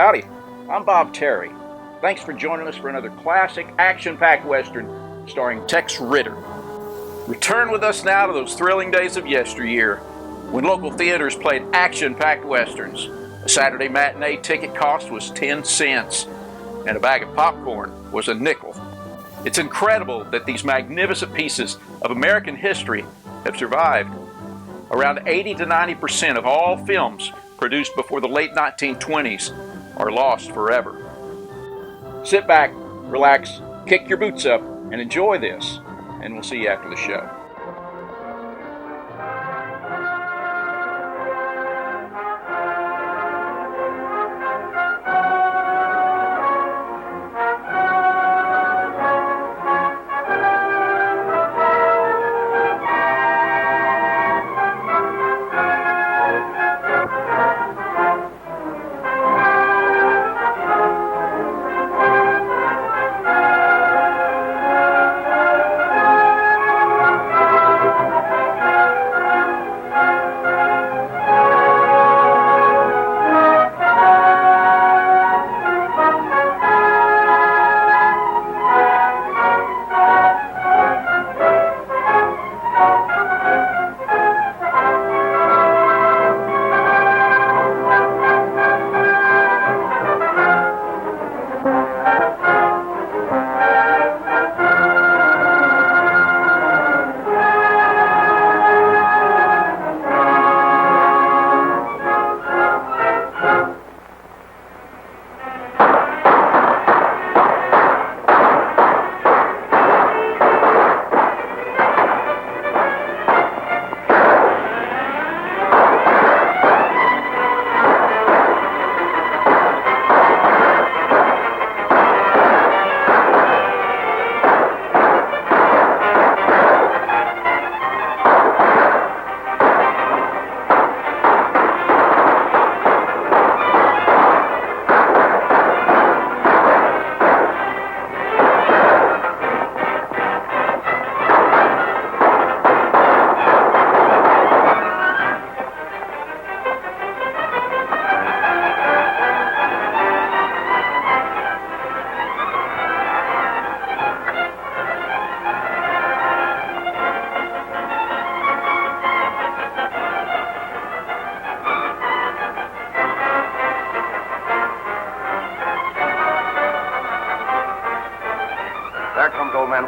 Howdy, I'm Bob Terry. Thanks for joining us for another classic action-packed Western starring Tex Ritter. Return with us now to those thrilling days of yesteryear when local theaters played action-packed Westerns. A Saturday matinee ticket cost was 10 cents, and a bag of popcorn was a nickel. It's incredible that these magnificent pieces of American history have survived. Around 80 to 90% of all films produced before the late 1920s are lost forever. Sit back, relax, kick your boots up, and enjoy this, and we'll see you after the show.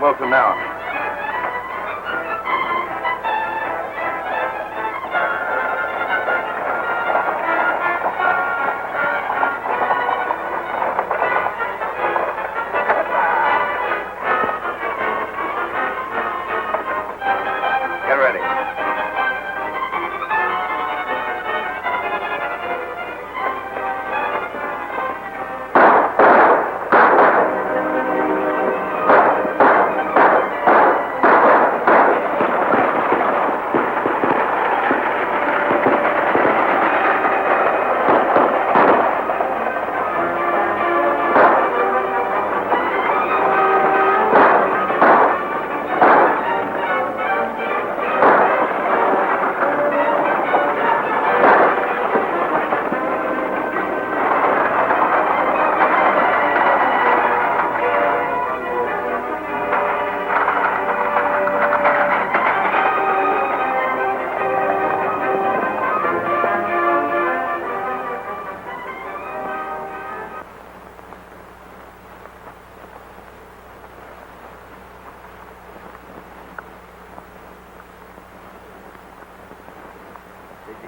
Welcome now. Get ready.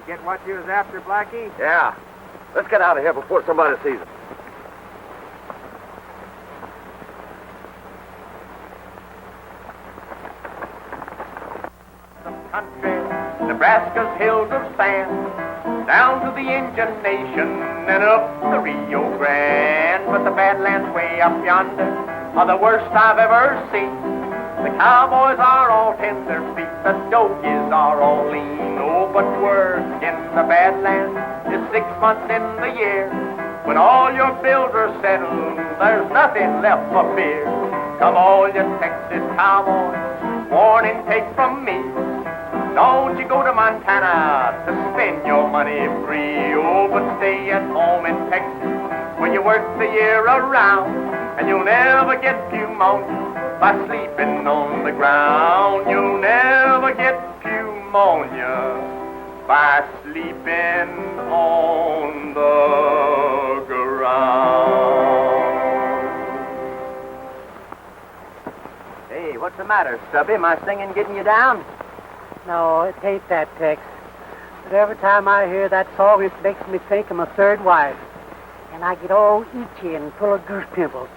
Get what you was after, Blackie? Yeah. Let's get out of here before somebody sees us. Some country, Nebraska's hills of sand, down to the Indian Nation and up the Rio Grande. But the Badlands way up yonder are the worst I've ever seen. The cowboys are all tender feet, the dogies are all lean. Oh, but work in the Badlands is 6 months in the year. When all your bills are settled, there's nothing left for fear. Come all you Texas cowboys, warning take from me. Don't you go to Montana to spend your money free. Oh, but stay at home in Texas when you work the year around. And you'll never get pneumonia by sleeping on the ground. You'll never get pneumonia by sleeping on the ground. Hey, what's the matter, Stubby? My singing getting you down? No, it ain't that, Tex. But every time I hear that song, it makes me think of my third wife. And I get all itchy and full of goose pimples.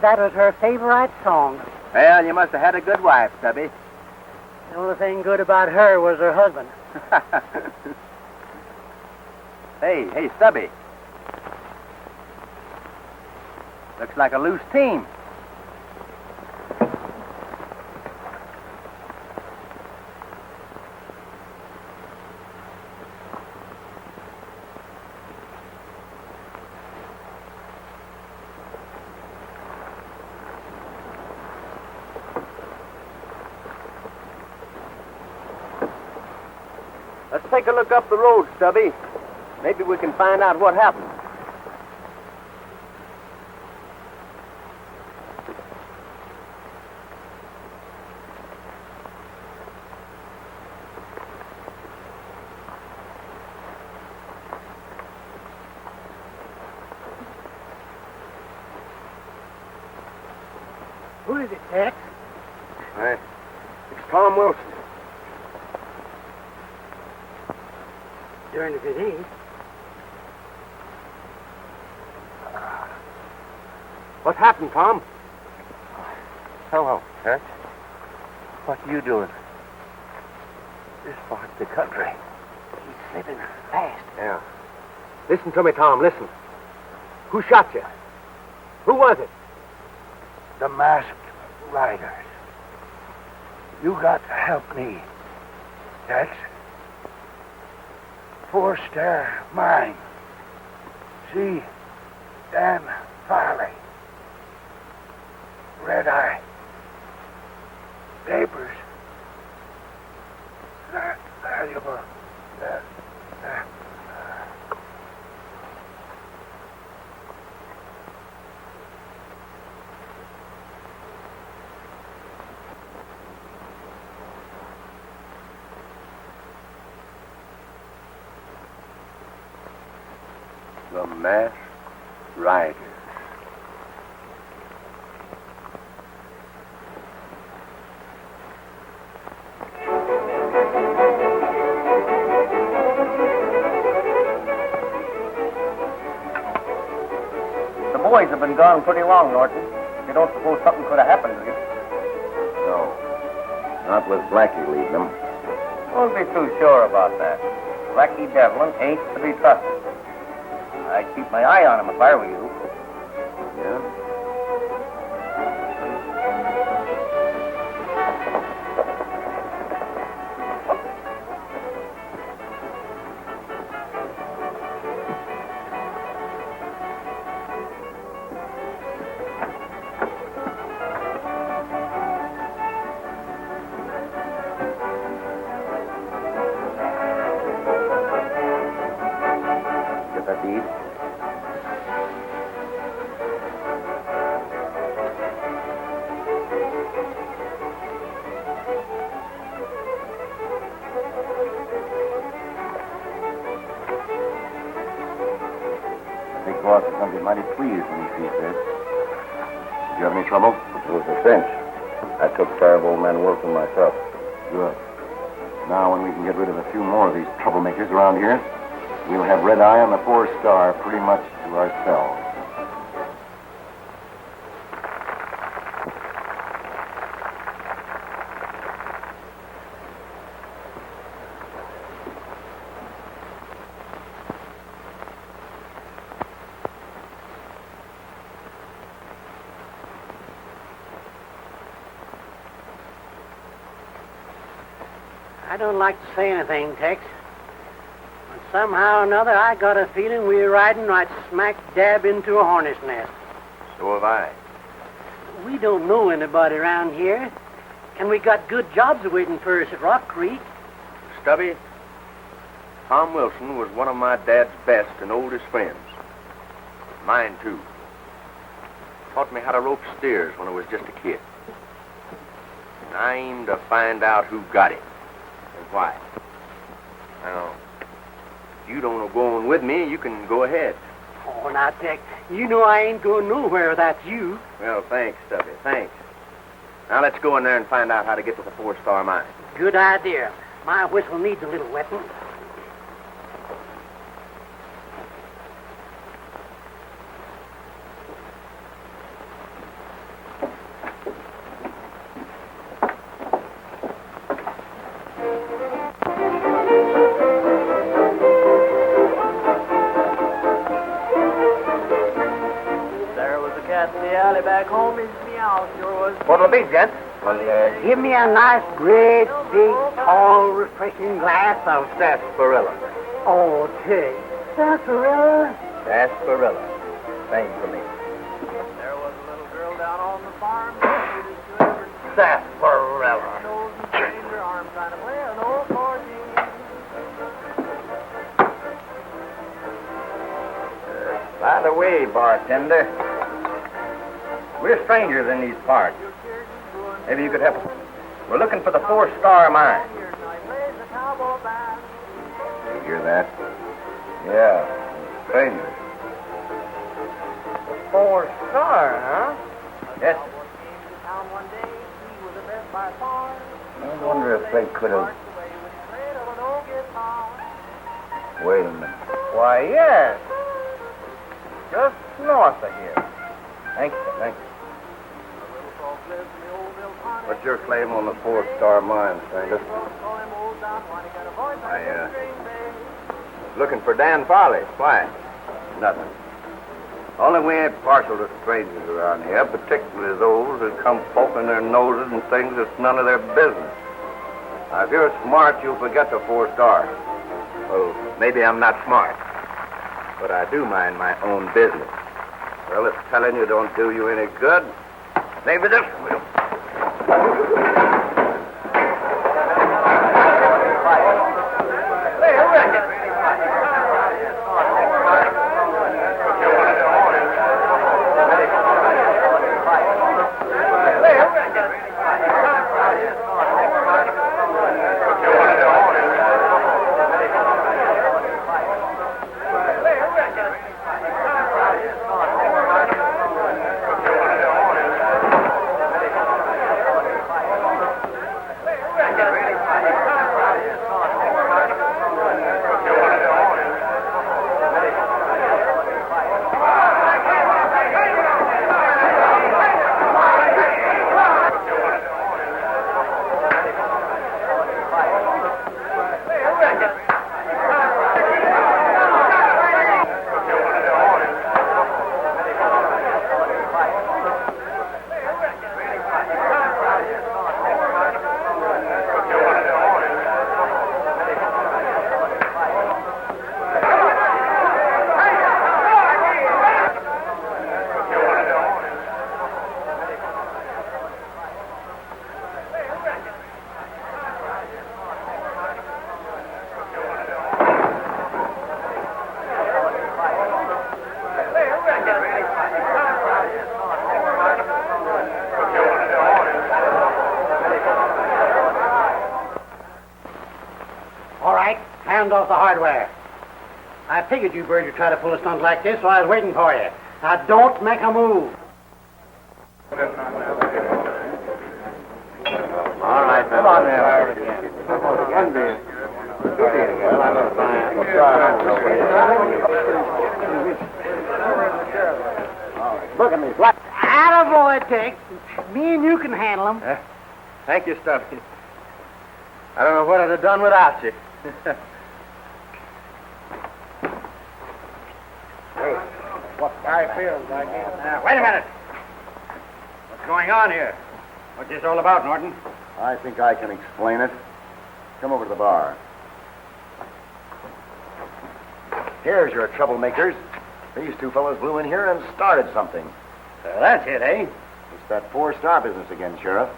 That was her favorite song. Well, you must have had a good wife, Stubby. The only thing good about her was her husband. Hey, Stubby. Looks like a loose team. Let's take a look up the road, Stubby. Maybe we can find out what happened. Who is it, Tex? It's Tom Wilson. Darn if it ain't. What happened, Tom? Hello, Tex. What are you doing? This part of the country. He's slipping fast. Yeah. Listen to me, Tom, listen. Who shot you? Who was it? The masked riders. You got to help me, Tex. Forrest their mine. See, Dan Farley. Redeye. Papers. Valuable. The masked riders. The boys have been gone pretty long, Norton. You don't suppose something could have happened to you? No. Not with Blackie leading them. Don't be too sure about that. Blackie Devlin ain't to be trusted. I'd keep my eye on him if I were you. Yeah? Get that deed? Boss is going to be mighty pleased when he sees this. Did you have any trouble? It was a cinch. I took care of old man Wilson myself. Good. Now, when we can get rid of a few more of these troublemakers around here, we'll have Redeye and the 4-Star pretty much to ourselves. I don't like to say anything, Tex. But somehow or another, I got a feeling we're riding right smack dab into a hornet's nest. So have I. We don't know anybody around here. And we got good jobs waiting for us at Rock Creek. Stubby, Tom Wilson was one of my dad's best and oldest friends. Mine, too. Taught me how to rope steers when I was just a kid. And I aim to find out who got it and why. Now, if you don't know going with me, you can go ahead. Oh, now, Tex, you know I ain't going nowhere without you. Well, thanks, Stubby, thanks. Now let's go in there and find out how to get to the 4-star mine. Good idea. My whistle needs a little wetting. Back home is meow, sure was. What'll it be, gents? Well, give me a nice, great, big, tall, refreshing glass of... Sarsaparilla. Oh, Tex. Sarsaparilla? Sarsaparilla. Same for me. There was a little girl down on the farm. Sarsaparilla. Nose and strained her arm trying to play an old accordion. By the way, bartender, we're strangers in these parts. Maybe you could help us. We're looking for the 4-star mine. You hear that? Yeah, strangers. 4-star, huh? Yes. I wonder if they could have... Wait a minute. Why, yes. Just north of here. Thank you, thank you. What's your claim on the 4-star mine, stranger? I was looking for Dan Farley. Why? Nothing. Only we ain't partial to strangers around here, particularly those who come poking their noses and things that's none of their business. Now, if you're smart, you'll forget the 4-star. Well, maybe I'm not smart, but I do mind my own business. Well, if telling you don't do you any good, maybe this will. Hand off the hardware. I figured you birds would try to pull a stunt like this, so I was waiting for you. Now, don't make a move. All right, come on there. Look at me. What? Attaboy, Tex. Me and you can handle them. Thank you, Stubby. I don't know what I'd have done without you. Hey, what guy feels like it? Now, wait a minute. What's going on here? What's this all about, Norton? I think I can explain it. Come over to the bar. Here's your troublemakers. These two fellows blew in here and started something. That's it, eh? It's that 4-star business again, Sheriff.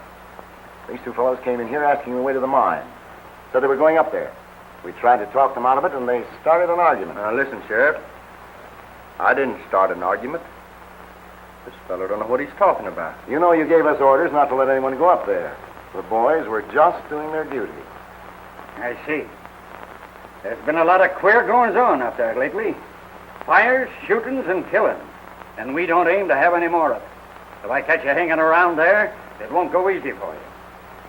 These two fellows came in here asking the way to the mine. Said they were going up there. We tried to talk them out of it, and they started an argument. Now, listen, Sheriff. I didn't start an argument. This fellow don't know what he's talking about. You know you gave us orders not to let anyone go up there. The boys were just doing their duty. I see. There's been a lot of queer goings-on up there lately. Fires, shootings, and killings. And we don't aim to have any more of it. If I catch you hanging around there, it won't go easy for you.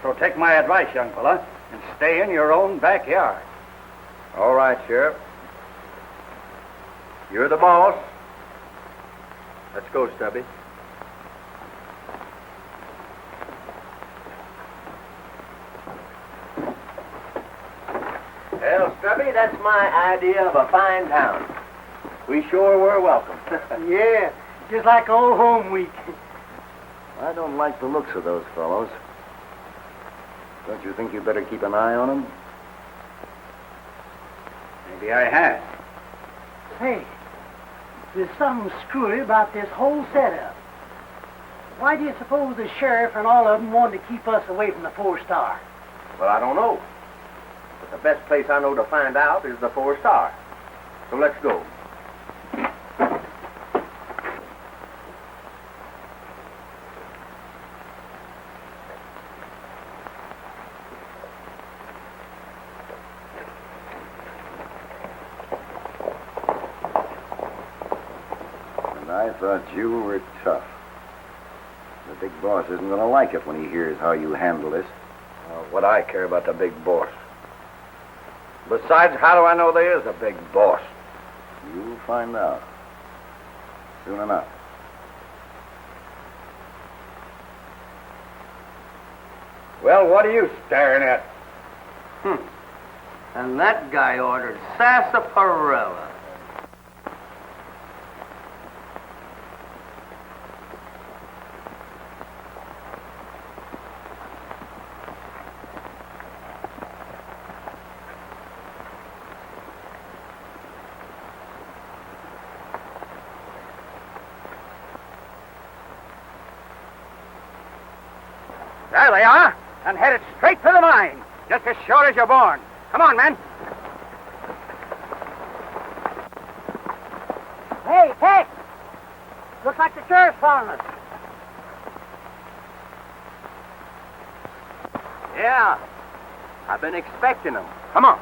So take my advice, young fella, and stay in your own backyard. All right, Sheriff. You're the boss. Let's go, Stubby. Well, Stubby, that's my idea of a fine town. We sure were welcome. Yeah, just like old home week. I don't like the looks of those fellows. Don't you think you'd better keep an eye on them? Maybe I have. Hey, there's something screwy about this whole setup. Why do you suppose the sheriff and all of them wanted to keep us away from the 4-star? Well, I don't know. But the best place I know to find out is the 4-star. So let's go. And I thought you were tough. The big boss isn't going to like it when he hears how you handle this. What I care about the big boss. Besides, how do I know there is a big boss? You'll find out. Soon enough. Well, what are you staring at? And that guy ordered sarsaparilla. There they are, and headed straight for the mine, just as sure as you're born. Come on, men. Hey, Tex! Looks like the sheriff's following us. Yeah, I've been expecting them. Come on.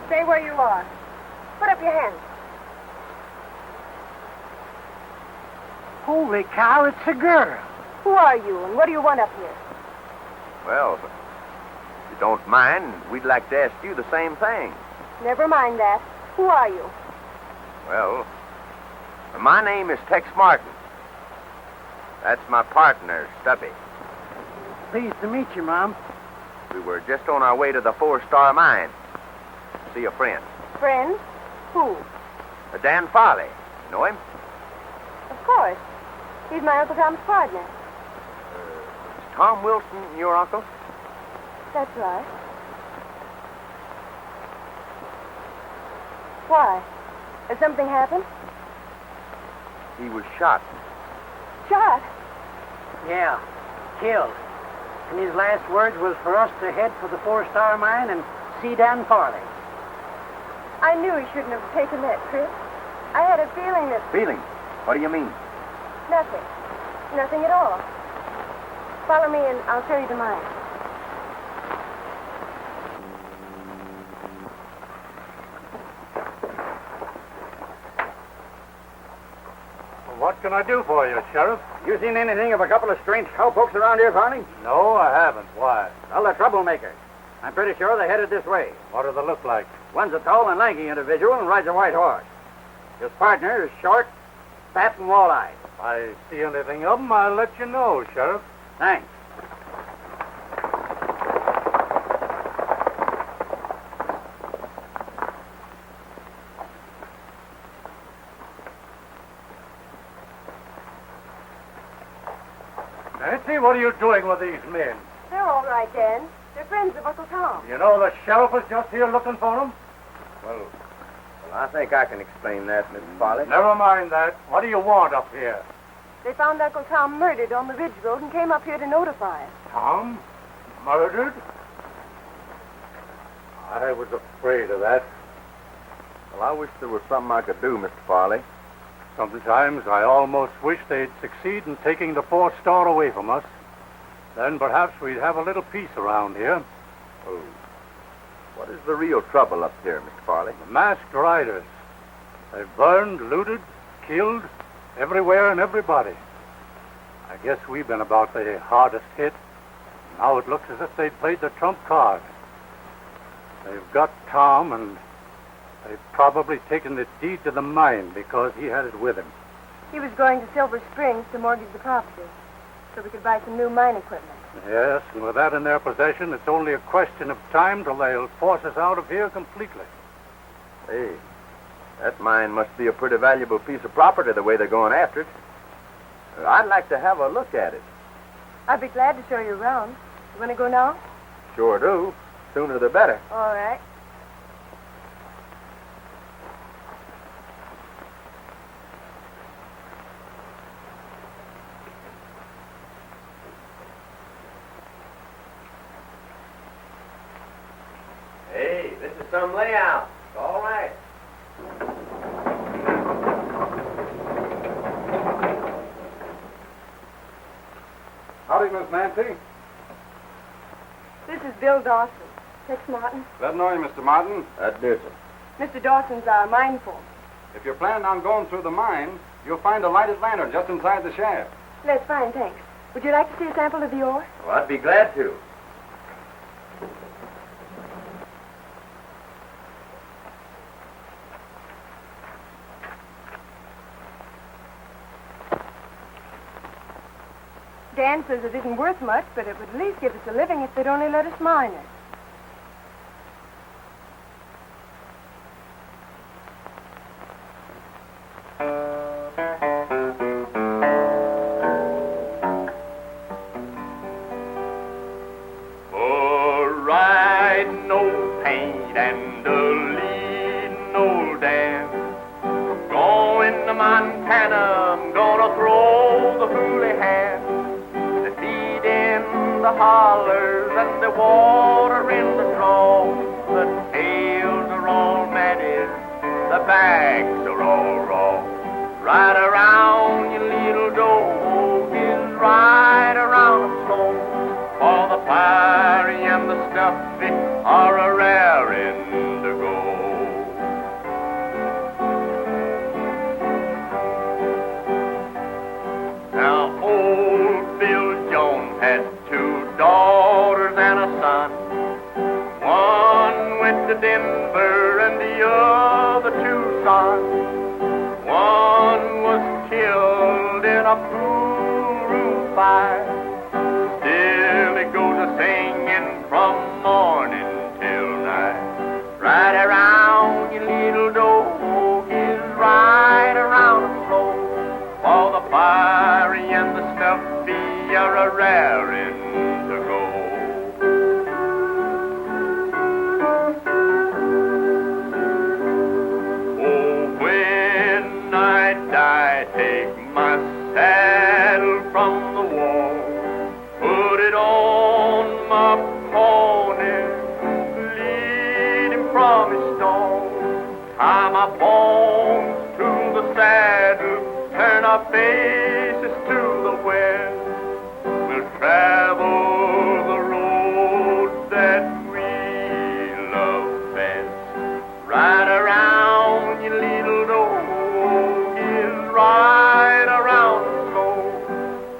Stay where you are. Put up your hands. Holy cow, it's a girl. Who are you, and what do you want up here? Well, if you don't mind, we'd like to ask you the same thing. Never mind that. Who are you? Well, my name is Tex Martin. That's my partner, Stubby. Pleased to meet you, Mom. We were just on our way to the 4-star mine. See a friend. Friend? Who? Dan Farley. Know him? Of course. He's my Uncle Tom's partner. Is Tom Wilson your uncle? That's right. Why? Has something happened? He was shot. Shot? Yeah, killed. And his last words was for us to head for the 4-star mine and see Dan Farley. I knew he shouldn't have taken that trip. I had a feeling that... Feeling? What do you mean? Nothing. Nothing at all. Follow me and I'll show you the mine. What can I do for you, Sheriff? You seen anything of a couple of strange cowpokes around here, Farley? No, I haven't. Why? Well, they're troublemakers. I'm pretty sure they're headed this way. What do they look like? One's a tall and lanky individual and rides a white horse. His partner is short, fat, and wall-eyed. If I see anything of them, I'll let you know, Sheriff. Thanks. Nancy, what are you doing with these men? They're all right, Dan. They're friends of Uncle Tom. You know the sheriff is just here looking for them? Well, I think I can explain that, Mrs. Farley. Never mind that. What do you want up here? They found Uncle Tom murdered on the ridge road and came up here to notify us. Tom? Murdered? I was afraid of that. Well, I wish there was something I could do, Mr. Farley. Sometimes I almost wish they'd succeed in taking the 4-star away from us. Then perhaps we'd have a little peace around here. Oh. What is the real trouble up here, Mr. Farley? The masked riders. They've burned, looted, killed, everywhere and everybody. I guess we've been about the hardest hit. Now it looks as if they'd played the trump card. They've got Tom, and they've probably taken the deed to the mine because he had it with him. He was going to Silver Springs to mortgage the property so we could buy some new mine equipment. Yes, and with that in their possession, it's only a question of time till they'll force us out of here completely. Hey, that mine must be a pretty valuable piece of property the way they're going after it. I'd like to have a look at it. I'd be glad to show you around. You want to go now? Sure do. Sooner the better. All right. Hey, this is some layout. It's all right. Howdy, Miss Nancy. This is Bill Dawson. Tex Martin. Glad to know you, Mr. Martin. That does it. Mr. Dawson's our mine foreman. If you're planning on going through the mine, you'll find a lighted lantern just inside the shaft. That's fine, thanks. Would you like to see a sample of the ore? Well, I'd be glad to. Dan says it isn't worth much, but it would at least give us a living if they'd only let us mine it. Hollers and the water in the draw. The tails are all matted, the backs are all raw. Right around your little dog is right around the slow. For the fiery and the stuffy are a raring to go. Now old Bill Jones had daughters and a son. One went to Denver and the other to Tucson. One was killed in a pool room fire. Still it goes a-singing from morning till night. Right around your little dog is right around the floor. For the fiery and the stuffy are a raring. I take my sad from his stone. Tie my bones to the saddle, turn our faces to the west. We'll travel the road that we love best. Ride around, you little dog, is ride around slow.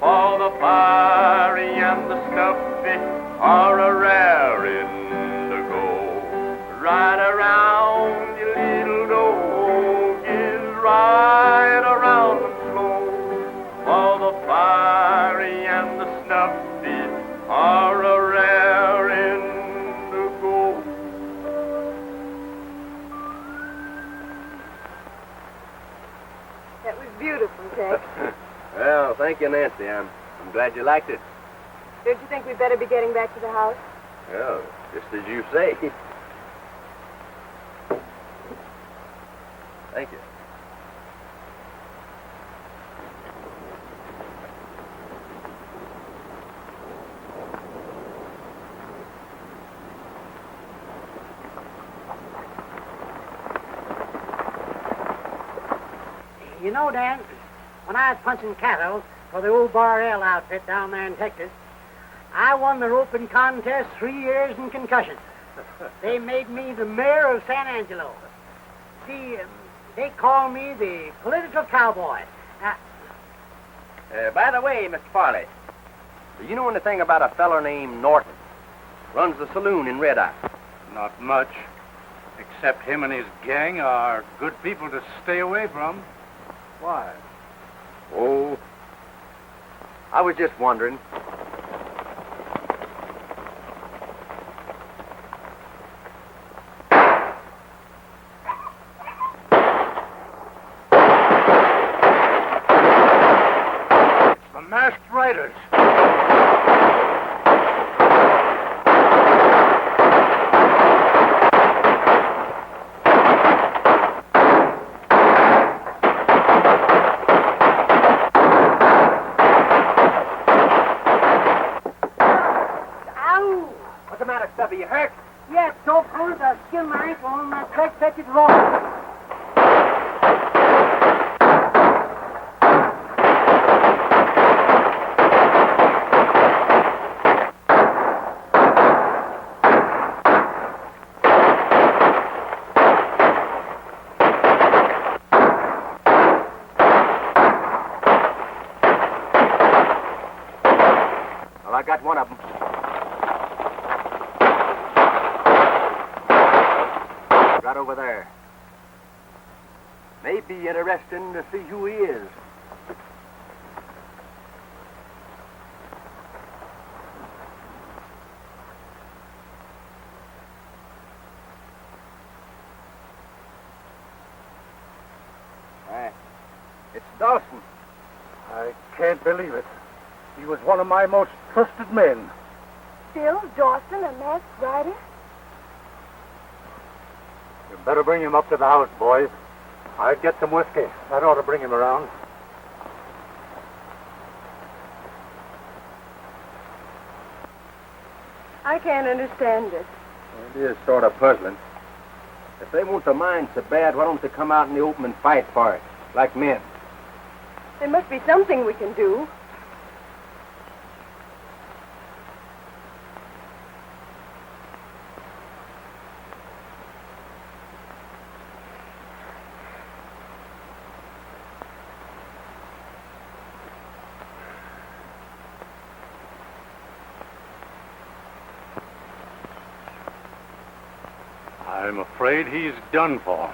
For the fiery and the stuffy are a rare indigo. Ride around, you little dog, is ride around them slow. For the fiery and the snuffy are a rare indigo. That was beautiful, Tex. Well, thank you, Nancy. I'm glad you liked it. Don't you think we'd better be getting back to the house? Well, just as you say. Thank you. You know, Dan, when I was punching cattle for the old Bar L outfit down there in Texas, I won the roping contest 3 years in concussion. They made me the mayor of San Angelo. See, they call me the political cowboy. By the way, Mr. Farley, do you know anything about a feller named Norton? Runs the saloon in Redeye. Not much. Except him and his gang are good people to stay away from. Why? Oh, I was just wondering. The masked riders. What's the matter, Stubby? You hurt? Yeah, so cold I skinned my ankle and my leg fetched wrong. Well, I got one of them. Right over there. May be interesting to see who he is. It's Dawson. I can't believe it. He was one of my most trusted men. Still, Dawson, a masked rider? You better bring him up to the house, boys. I'd get some whiskey. That ought to bring him around. I can't understand it. It is sort of puzzling. If they want the mine so bad, why don't they come out in the open and fight for it, like men? There must be something we can do. I'm afraid he's done for.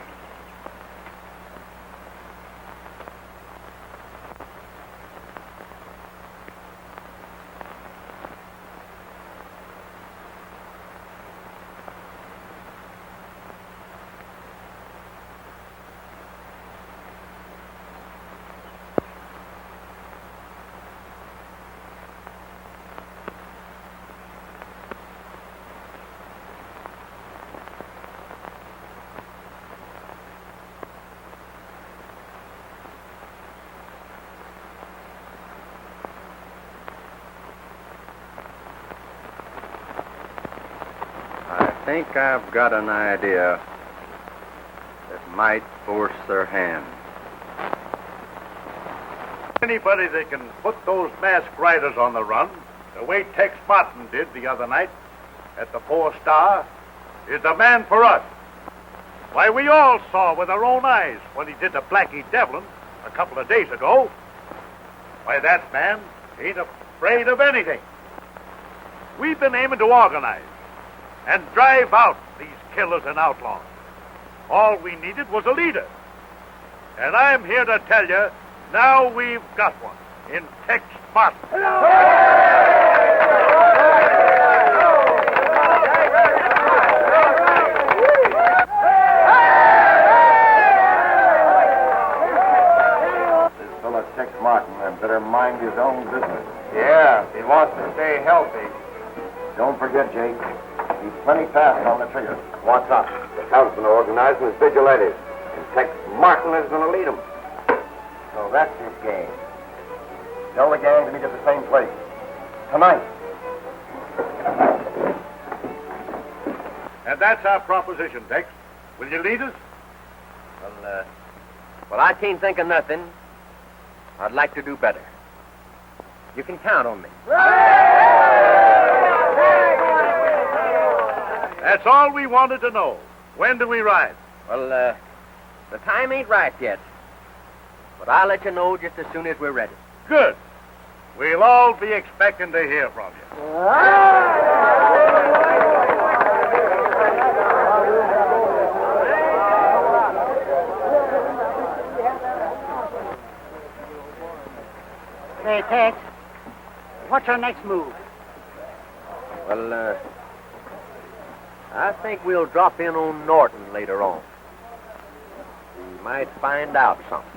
think I've got an idea that might force their hand. Anybody that can put those masked riders on the run, the way Tex Martin did the other night at the 4-Star, is the man for us. Why, we all saw with our own eyes what he did to Blackie Devlin a couple of days ago. Why, that man ain't afraid of anything. We've been aiming to organize and drive out these killers and outlaws. All we needed was a leader. And I'm here to tell you, now we've got one in Tex Martin. This fellow Tex Martin had better mind his own business. Yeah, he wants to stay healthy. Don't forget, Jake, he's plenty fast on the trigger. What's up? The town's been organizing as vigilantes, and Tex Martin is going to lead them. So that's his game. Tell the gang to meet at the same place. Tonight. And that's our proposition, Tex. Will you lead us? Well, I can't think of nothing. I'd like to do better. You can count on me. That's all we wanted to know. When do we ride? Well, the time ain't right yet. But I'll let you know just as soon as we're ready. Good. We'll all be expecting to hear from you. Say, Tex, what's our next move? Well, I think we'll drop in on Norton later on. We might find out something.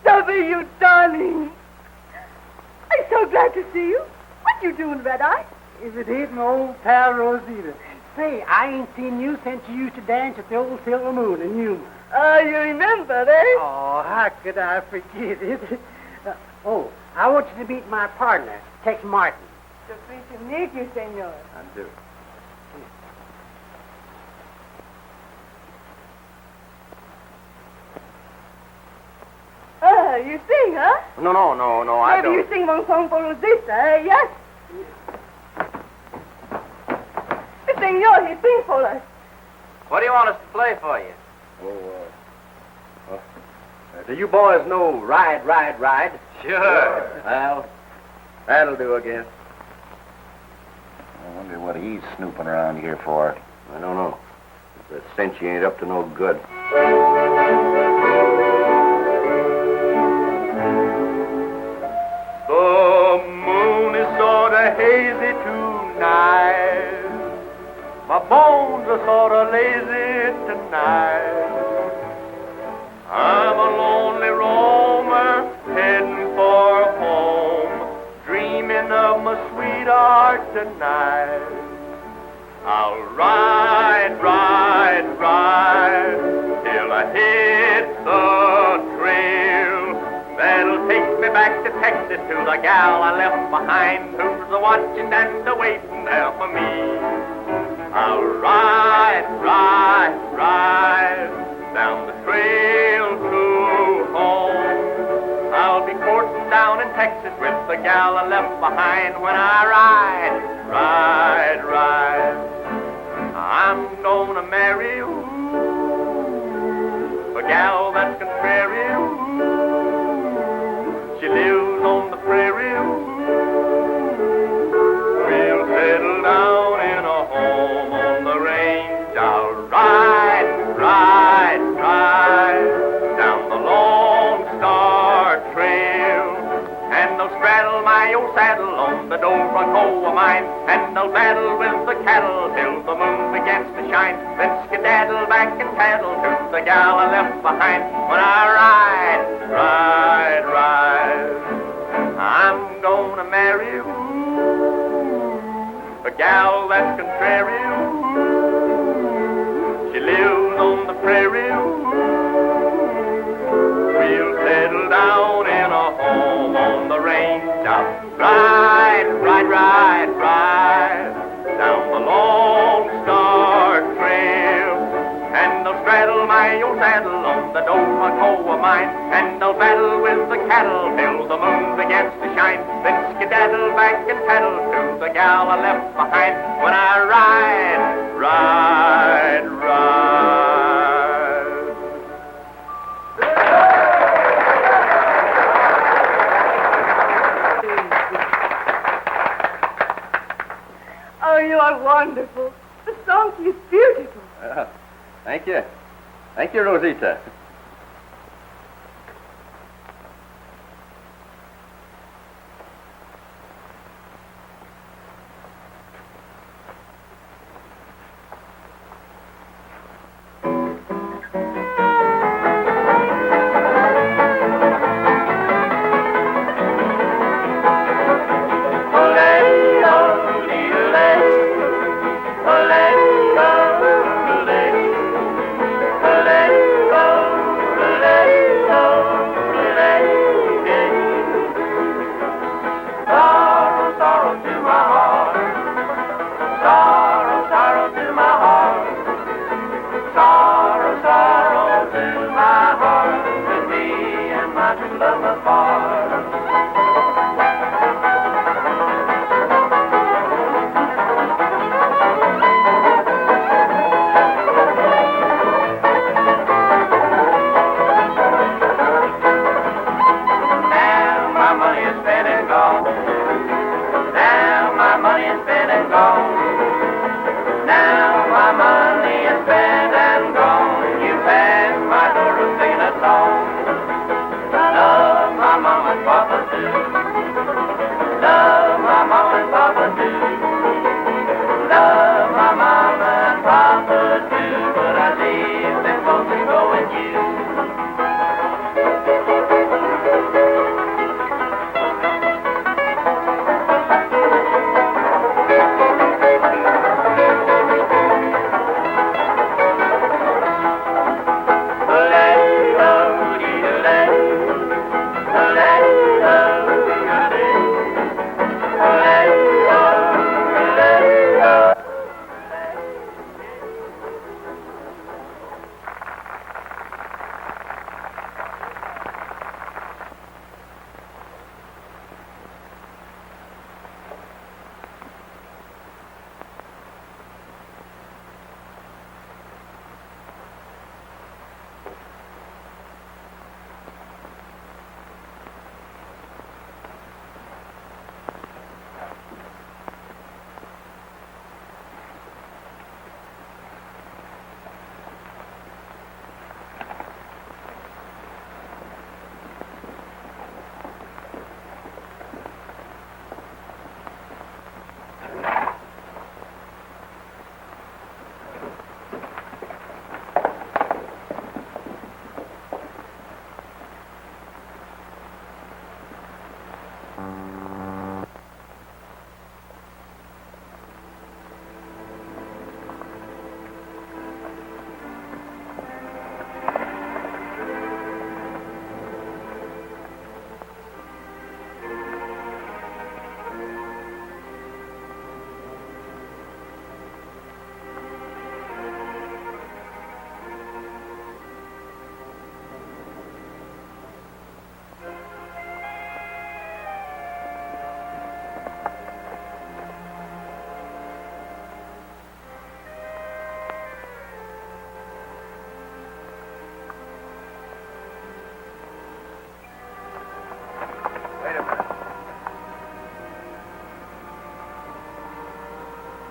Stubby, you darling. I'm so glad to see you. What you doing, Redeye? If it ain't my old pal Rosita. Say, I ain't seen you since you used to dance at the old Silver Moon in Yuma. Oh, you remember, eh? Oh, how could I forget it? I want you to meet my partner, Tex Martin. So pleased to meet you, senor. I do. You sing, huh? No, I Maybe don't. you sing one song for Rosita, eh? Yes? The senor, he sing for us. What do you want us to play for you? Do you boys know Ride, Ride, Ride? Sure. Well, that'll do, I guess. I wonder what he's snooping around here for. I don't know. The cinch ain't up to no good. The moon is sort of hazy tonight. My bones are sort of lazy tonight. I'm a lonely roamer heading for home, dreaming of my sweetheart tonight. I'll ride, ride, ride till I hit the trail. That'll take me back to Texas to the gal I left behind, who's a-watching and a-waiting there for me. I'll ride, ride, ride down the trail to home. I'll be courting down in Texas with the gal I left behind. When I ride, ride, ride, I'm gonna marry you, a gal that's contrary. She lives on the prairie. We'll settle down in a home on the range. I'll ride, ride, ride down the Lone Star Trail, and they'll straddle my old saddle on the door front hoe of mine, and they'll battle with the cattle till the moon begins to shine, then skedaddle back and paddle to the gal I left behind. When I ride, ride, ride, I'm gonna marry you, a gal that's contrary. She lives on the prairie. We'll settle down in a home on the range. I'll ride, ride, ride, ride down the Lone Star Trail, and they'll straddle my old saddle on the Dover hoe of mine, and they'll battle with the cattle till the moon begins to shine, then skedaddle back and paddle to the gal I left behind. When I ride, ride, ride. Oh, you are wonderful. The song is beautiful. Thank you. Thank you, Rosita.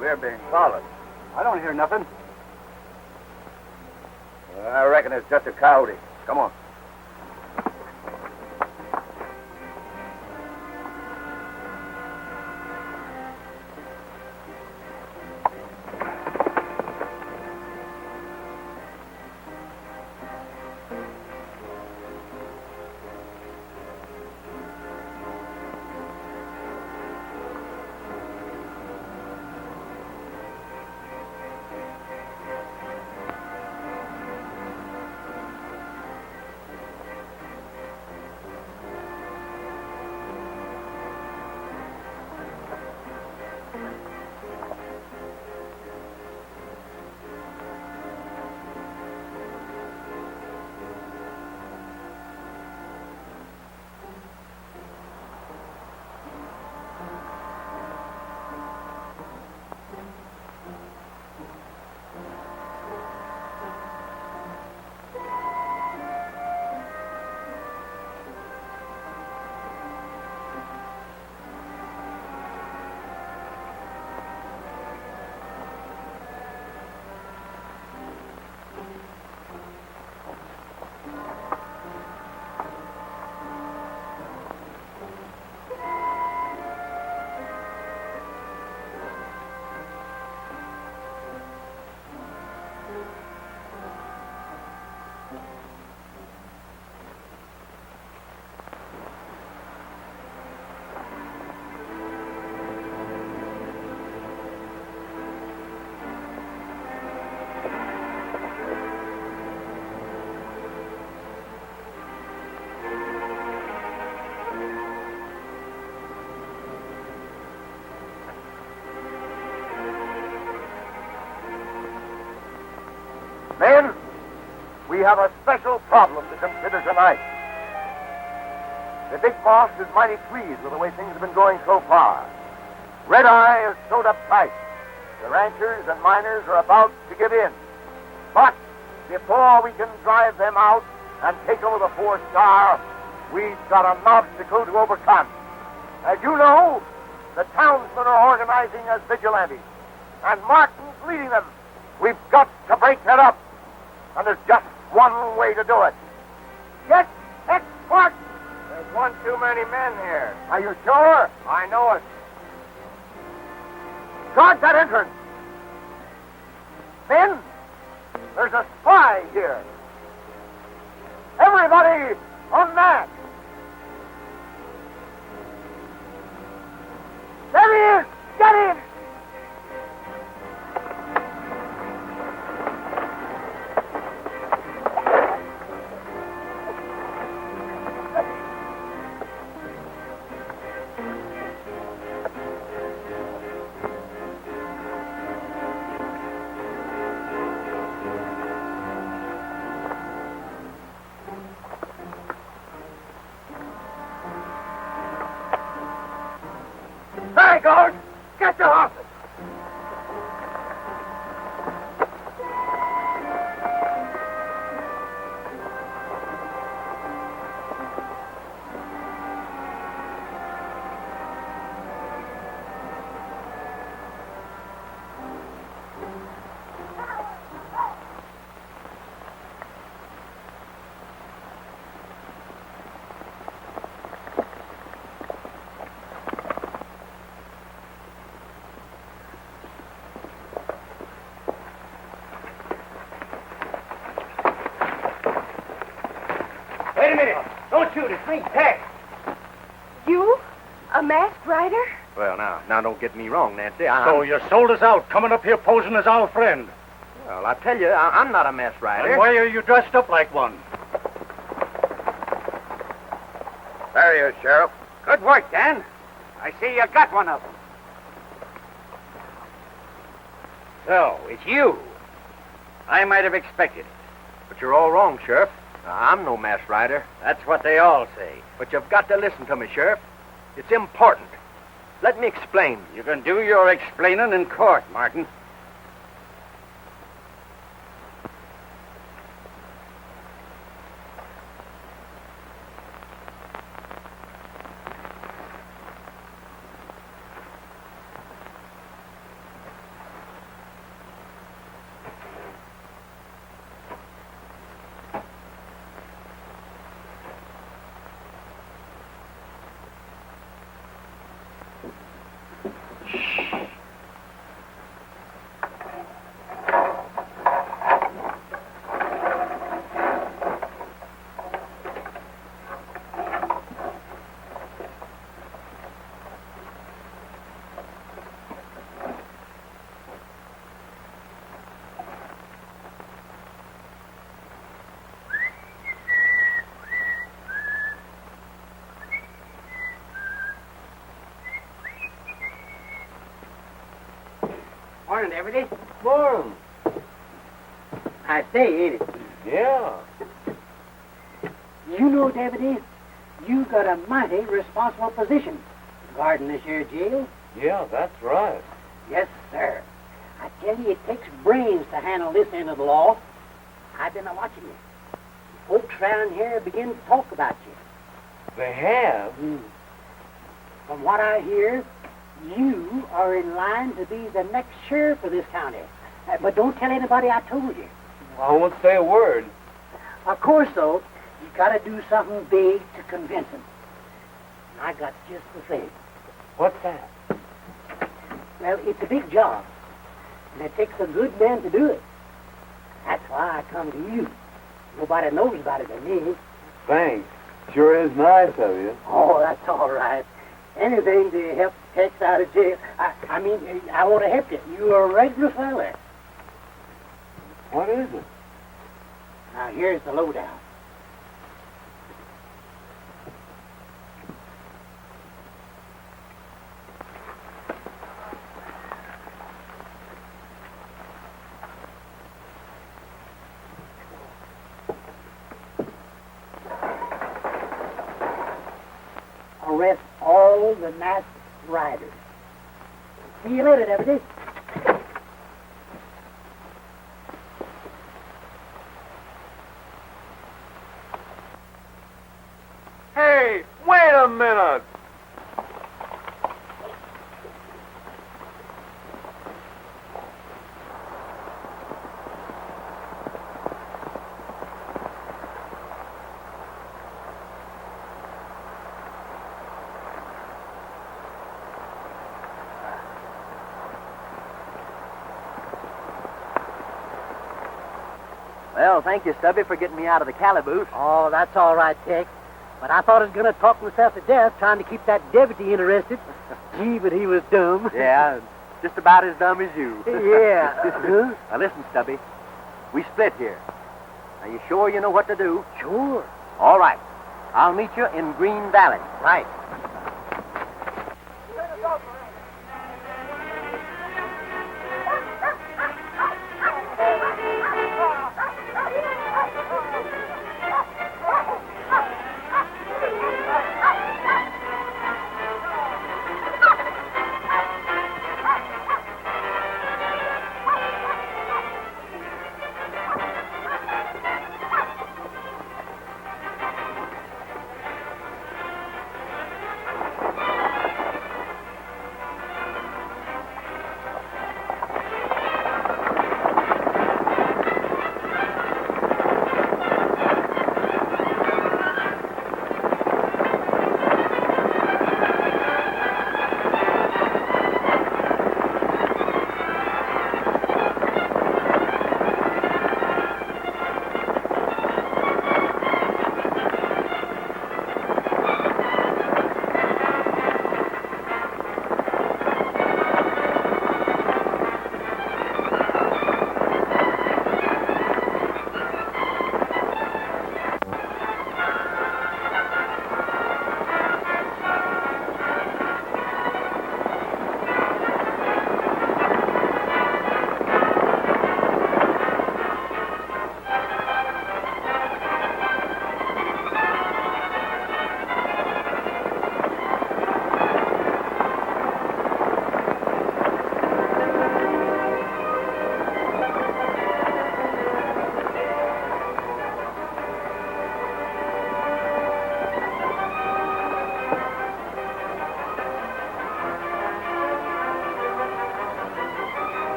We're being followed. I don't hear nothing. I reckon it's just a coyote. Come on. Men, we have a special problem to consider tonight. The big boss is mighty pleased with the way things have been going so far. Redeye has showed up tight. The ranchers and miners are about to give in. But before we can drive them out and take over the 4-star, we've got an obstacle to overcome. As you know, the townsmen are organizing as vigilantes, and Martin's leading them. We've got to break that up. And there's just one way to do it. Get Tex Martin. There's one too many men here. Are you sure? I know it. Guard that entrance. Men, there's a spy here. Everybody on that. There he is. Get in. There, guard. Get your horses. Wait a minute. Don't shoot. It's me, Tex. You? A masked rider? Well, now don't get me wrong, Nancy. So you sold us out, coming up here posing as our friend. Well, I tell you, I'm not a mess rider. And why are you dressed up like one? There he is, Sheriff. Good work, Dan. I see you got one of them. So, it's you. I might have expected it. But you're all wrong, Sheriff. I'm no masked rider. That's what they all say. But you've got to listen to me, Sheriff. It's important. Let me explain. You can do your explaining in court, Martin. Morning, Deputy. Morning. I say, ain't it? Yeah. You know, Deputy, you got a mighty responsible position guarding this here jail. Yeah, that's right. Yes, sir. I tell you, it takes brains to handle this end of the law. I've been watching you. Folks round here begin to talk about you. They have? From what I hear, you are in line to be the next sheriff of this county. But don't tell anybody I told you. I won't say a word. Of course, though, you got to do something big to convince them. And I got just the thing. What's that? Well, it's a big job, and it takes a good man to do it. That's why I come to you. Nobody knows about it but me. Thanks. Sure is nice of you. Oh, that's all right. Anything to help Tex out of jail. I mean, I want to help you. You're a regular fella. What is it? Now, here's the lowdown. Arrest all the masked riders. See you later, Deputy. Hey, wait a minute! Well, thank you, Stubby, for getting me out of the calaboose. Oh, that's all right, Tex. But I thought I was going to talk myself to death trying to keep that deputy interested. Gee, but he was dumb. Yeah, just about as dumb as you. Yeah. Huh? Now, listen, Stubby. We split here. Are you sure you know what to do? Sure. All right. I'll meet you in Green Valley. Right.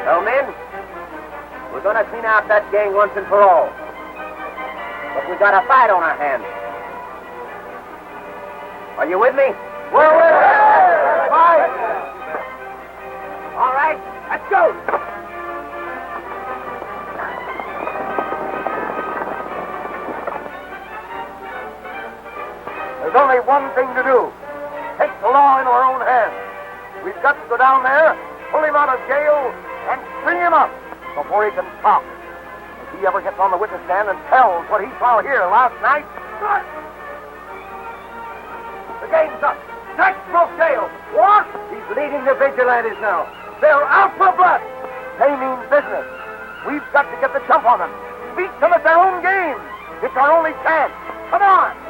Well, men, we're going to clean out that gang once and for all. But we got a fight on our hands. Are you with me? We're with you! Fight! All right, let's go! There's only one thing to do. Take the law into our own hands. We've got to go down there, pull him out of jail, and string him up before he can talk. If he ever gets on the witness stand and tells what he saw here last night, The game's up. Tex broke jail. What? He's leading the vigilantes now. They're out for blood. They mean business. We've got to get the jump on them. Beat them at their own game. It's our only chance. Come on.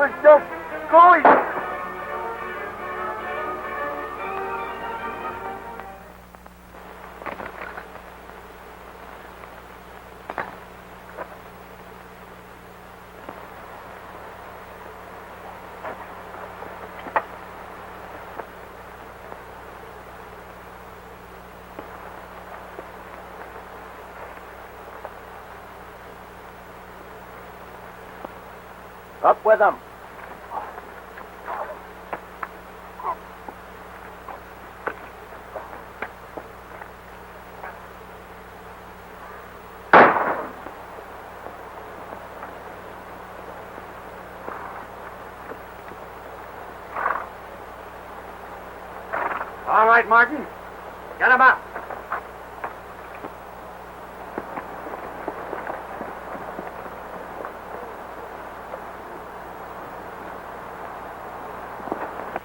was just going. Up with them. All right, Martin. Get him up.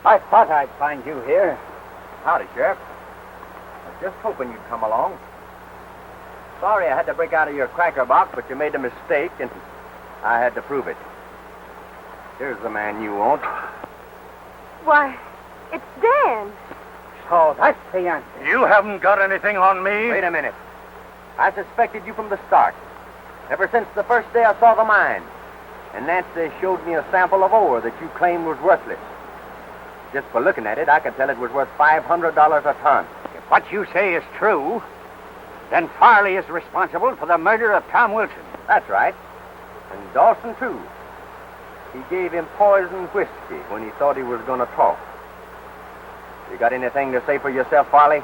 I thought I'd find you here. Howdy, Sheriff. I was just hoping you'd come along. Sorry I had to break out of your cracker box, but you made a mistake, and I had to prove it. Here's the man you want. Why, it's Dan. So that's the answer. You haven't got anything on me. Wait a minute. I suspected you from the start. Ever since the first day I saw the mine. And Nancy showed me a sample of ore that you claimed was worthless. Just for looking at it, I could tell it was worth $500 a ton. If what you say is true, then Farley is responsible for the murder of Tom Wilson. That's right. And Dawson, too. He gave him poisoned whiskey when he thought he was going to talk. You got anything to say for yourself, Farley?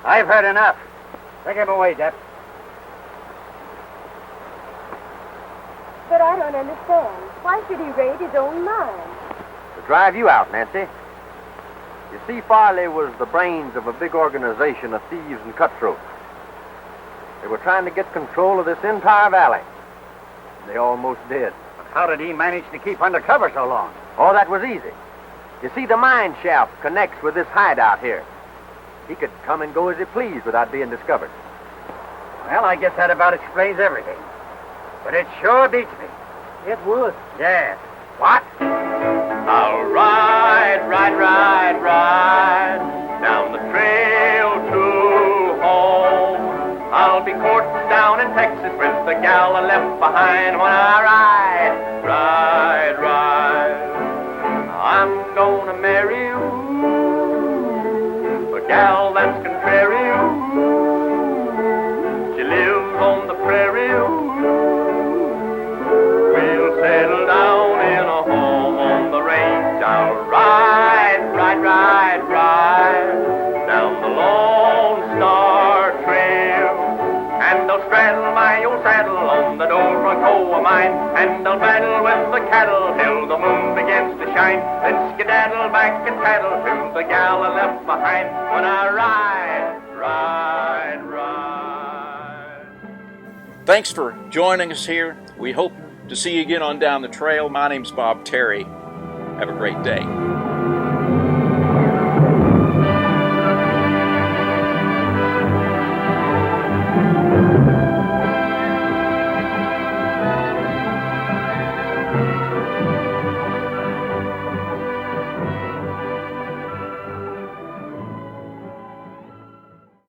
I've heard enough. Take him away, Depp. But I don't understand. Why should he raid his own mine? To drive you out, Nancy. You see, Farley was the brains of a big organization of thieves and cutthroats. They were trying to get control of this entire valley. They almost did. But how did he manage to keep under cover so long? Oh, that was easy. You see, the mine shaft connects with this hideout here. He could come and go as he pleased without being discovered. Well, I guess that about explains everything. But it sure beats me. It would. Yes. What? I'll ride down the trail to home. I'll be courting down in Texas with the gal I left behind when I ride. I'm gonna marry you, a gal that's contrary. She lives on the prairie. We'll settle down in a home on the range. I'll ride down the Lone Star Trail. And I'll straddle my old saddle on the door front hoe of mine. And I'll battle with the cattle till the moon begins to shine. Then skedaddle back and paddle to the gal I left behind when I ride. Thanks for joining us here. We hope to see you again on Down the Trail. My name's Bob Terry. Have a great day.